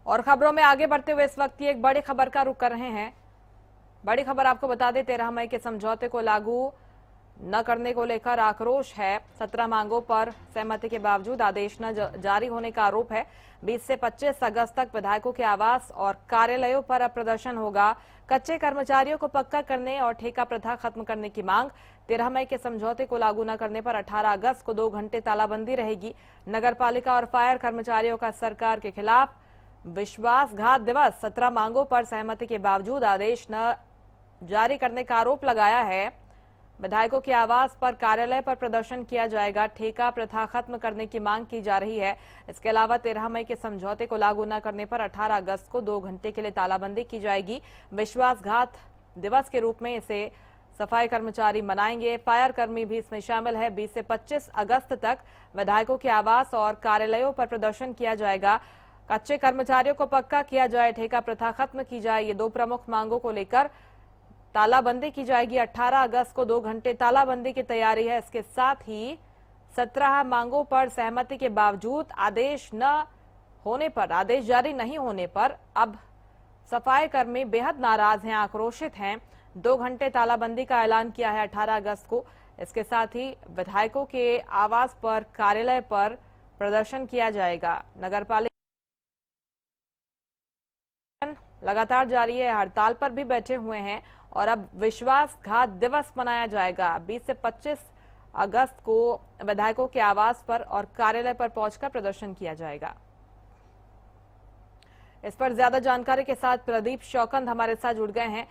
और खबरों में आगे बढ़ते हुए इस वक्त एक बड़ी खबर का रुख कर रहे हैं। बड़ी खबर आपको बता दें, 13 मई के समझौते को लागू न करने को लेकर आक्रोश है। 17 मांगों पर सहमति के बावजूद आदेश न जारी होने का आरोप है। 20 से 25 अगस्त तक विधायकों के आवास और कार्यालयों पर अब प्रदर्शन होगा। कच्चे कर्मचारियों को पक्का करने और ठेका प्रथा खत्म करने की मांग। 13 मई के समझौते को लागू न करने पर 18 अगस्त को 2 घंटे तालाबंदी रहेगी। नगरपालिका और फायर कर्मचारियों का सरकार के खिलाफ विश्वासघात दिवस। 17 मांगों पर सहमति के बावजूद आदेश न जारी करने का आरोप लगाया है। विधायकों के आवास पर कार्यालय पर प्रदर्शन किया जाएगा। ठेका प्रथा खत्म करने की मांग की जा रही है। इसके अलावा 13 मई के समझौते को लागू न करने पर 18 अगस्त को 2 घंटे के लिए तालाबंदी की जाएगी। विश्वासघात दिवस के रूप में इसे सफाई कर्मचारी मनाएंगे। फायर कर्मी भी इसमें शामिल है। 20 से 25 अगस्त तक विधायकों के आवास और कार्यालयों पर प्रदर्शन किया जाएगा। कच्चे कर्मचारियों को पक्का किया जाए, ठेका प्रथा खत्म की जाए, ये 2 प्रमुख मांगों को लेकर तालाबंदी की जाएगी। 18 अगस्त को 2 घंटे तालाबंदी की तैयारी है। इसके साथ ही 17 मांगों पर सहमति के बावजूद आदेश जारी नहीं होने पर अब सफाई कर्मी बेहद नाराज हैं, आक्रोशित हैं। 2 घंटे तालाबंदी का ऐलान किया है 18 अगस्त को। इसके साथ ही विधायकों के आवास पर, कार्यालय पर प्रदर्शन किया जाएगा। नगरपालिका लगातार जारी है, हड़ताल पर भी बैठे हुए हैं और अब विश्वासघात दिवस मनाया जाएगा। 20 से 25 अगस्त को विधायकों के आवास पर और कार्यालय पर पहुंचकर प्रदर्शन किया जाएगा। इस पर ज्यादा जानकारी के साथ प्रदीप शौकंद हमारे साथ जुड़ गए हैं।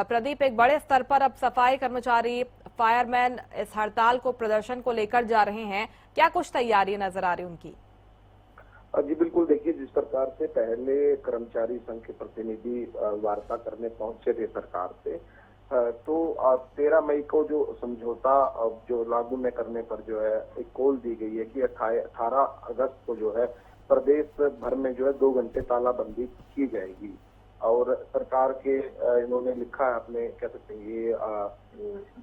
प्रदीप, एक बड़े स्तर पर अब सफाई कर्मचारी, फायरमैन इस हड़ताल को, प्रदर्शन को लेकर जा रहे हैं। क्या कुछ तैयारी नजर आ रही उनकी? जी बिल्कुल, देखिए, जिस प्रकार से पहले कर्मचारी संघ के प्रतिनिधि वार्ता करने पहुंचे थे सरकार से, तो 13 मई को जो समझौता जो लागू न करने पर जो है एक कॉल दी गई है कि 18 अगस्त को जो है प्रदेश भर में जो है 2 घंटे तालाबंदी की जाएगी। और सरकार के इन्होंने लिखा है, अपने कह सकते हैं ये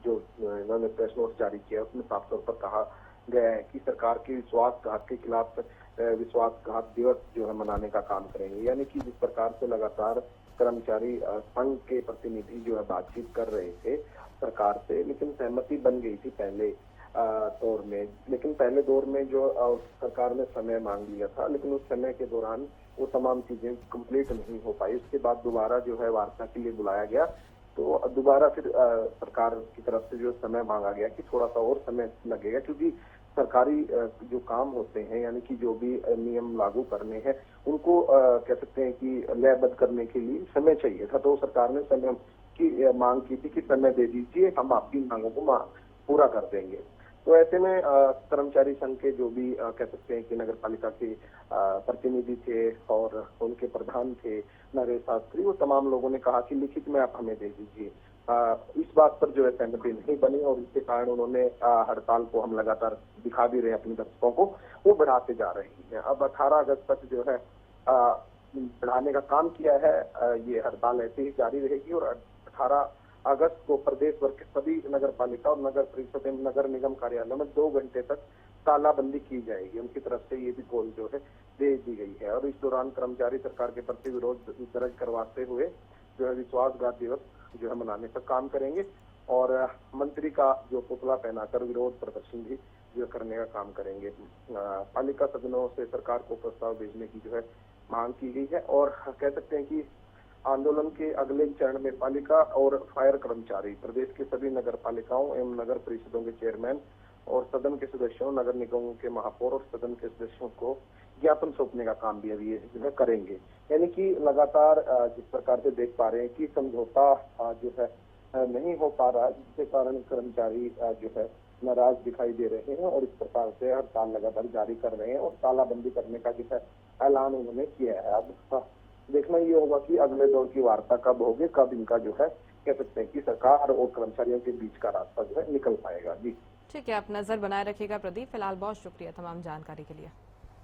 जो इन्होंने प्रेस नोट जारी किया उसमें साफ तौर पर कहा गया है कि सरकार के विश्वासघात के खिलाफ विश्वासघात दिवस जो है मनाने का काम करेंगे। यानी कि जिस प्रकार से लगातार कर्मचारी संघ के प्रतिनिधि जो है बातचीत कर रहे थे सरकार से, लेकिन सहमति बन गई थी पहले दौर में। लेकिन पहले दौर में जो सरकार ने समय मांग लिया था, लेकिन उस समय के दौरान वो तमाम चीजें कंप्लीट नहीं हो पाई। उसके बाद दोबारा जो है वार्ता के लिए बुलाया गया, तो दोबारा फिर सरकार की तरफ से जो समय मांगा गया कि थोड़ा सा और समय लगेगा, क्योंकि सरकारी जो काम होते हैं, यानी कि जो भी नियम लागू करने हैं उनको कह सकते हैं कि लयबद्ध करने के लिए समय चाहिए था। तो सरकार ने समय की मांग की थी कि समय दे दीजिए, हम आपकी मांगों को पूरा कर देंगे। तो ऐसे में कर्मचारी संघ के जो भी कह सकते हैं कि नगरपालिका के प्रतिनिधि थे और उनके प्रधान थे नरेश शास्त्री, वो तमाम लोगों ने कहा कि लिखित में आप हमें दे दीजिए। इस बात पर जो है सहमति नहीं बनी और इसके कारण उन्होंने हड़ताल को, हम लगातार दिखा भी रहे हैं अपने दर्शकों को, वो बढ़ाते जा रही हैं। अब 18 अगस्त तक जो है बढ़ाने का काम किया है। ये हड़ताल ऐसे ही जारी रहेगी और 18 अगस्त को प्रदेश भर के सभी नगर पालिका और नगर परिषद एवं नगर निगम कार्यालय में 2 घंटे तक तालाबंदी की जाएगी। उनकी तरफ से ये भी कॉल जो है दे दी गई है। और इस दौरान कर्मचारी सरकार के प्रति विरोध दर्ज करवाते हुए जो है विश्वासघात दिवस जो है मनाने का काम करेंगे और मंत्री का जो पुतला पहनाकर विरोध प्रदर्शन भी जो करने का काम करेंगे। पालिका सदनों से सरकार को प्रस्ताव भेजने की जो है मांग की गई है और कह सकते हैं कि आंदोलन के अगले चरण में पालिका और फायर कर्मचारी, प्रदेश के सभी नगर पालिकाओं एवं नगर परिषदों के चेयरमैन और सदन के सदस्यों, नगर निगमों के महापौर और सदन के सदस्यों को ज्ञापन सौंपने का काम भी अभी जो है करेंगे। यानी कि लगातार जिस प्रकार से देख पा रहे हैं कि समझौता जो है नहीं हो पा रहा, जिसके कारण कर्मचारी जो है नाराज दिखाई दे रहे हैं और इस प्रकार से हड़ताल लगातार जारी कर रहे हैं और तालाबंदी करने का जो है ऐलान उन्होंने किया है। अब देखना ये होगा कि अगले दौर की वार्ता कब होगी, कब इनका जो है कह सकते हैं कि सरकार और कर्मचारियों के बीच का रास्ता जो है निकल पाएगा। जी ठीक है, आप नजर बनाए रखिएगा प्रदीप। फिलहाल बहुत शुक्रिया तमाम जानकारी के लिए।